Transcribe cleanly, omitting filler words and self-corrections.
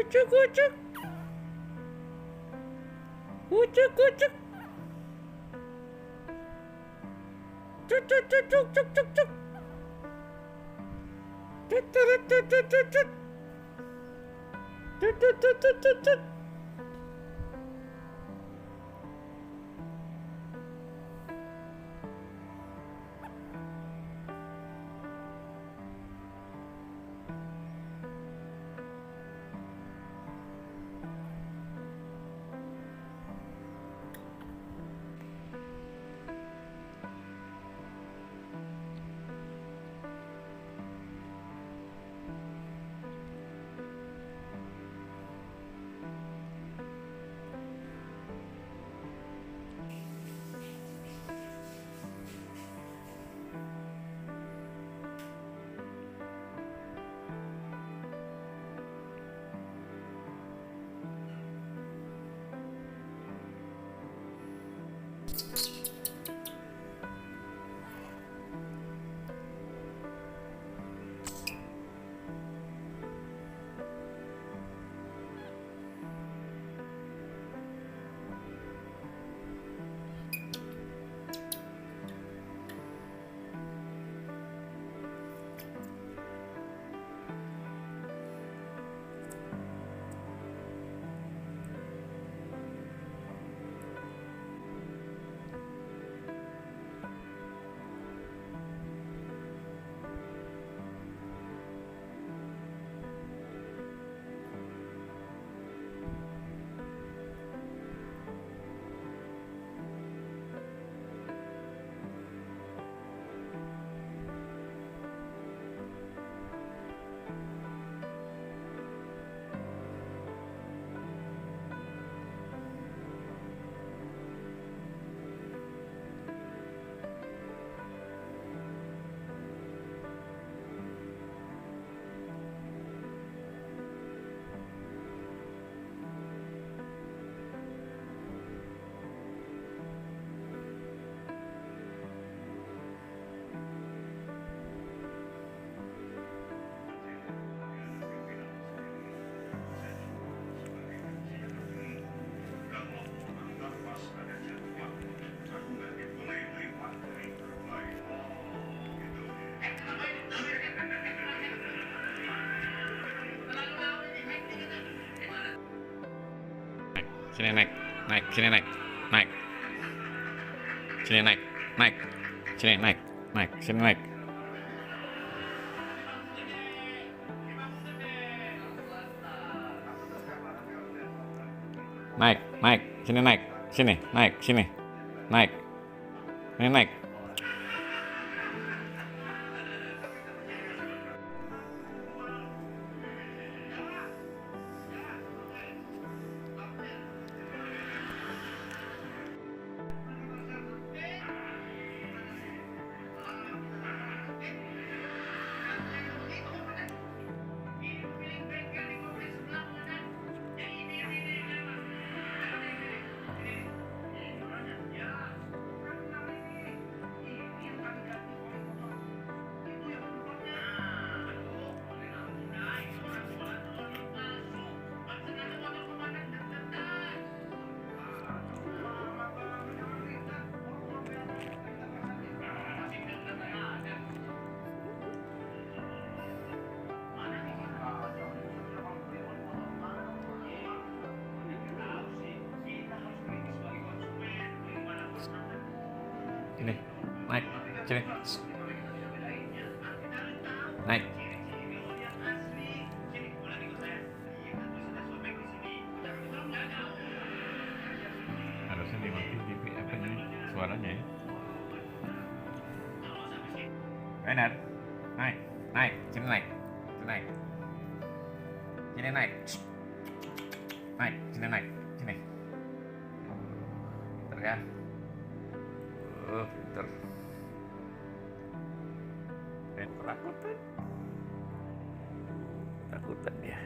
Ucuk ucuk. Ucuk ucuk. Cuk cuk cuk cuk cuk cuk cuk. Tut tut tut tut tut tut. Tut tut tut tut tut tut. Sini naik, naik, sini naik, naik, sini naik, naik, sini naik, naik, sini naik, naik, naik, sini naik, sini, naik, sini, naik, ini naik. Sini, naik, sini, naik. Harusnya dimatiin TV apa ini suaranya ya. Benar, naik, naik, sini naik, sini naik, sini naik, naik, sini naik, sini. Pinter ya. Pinter. Takutan. Takutan dia.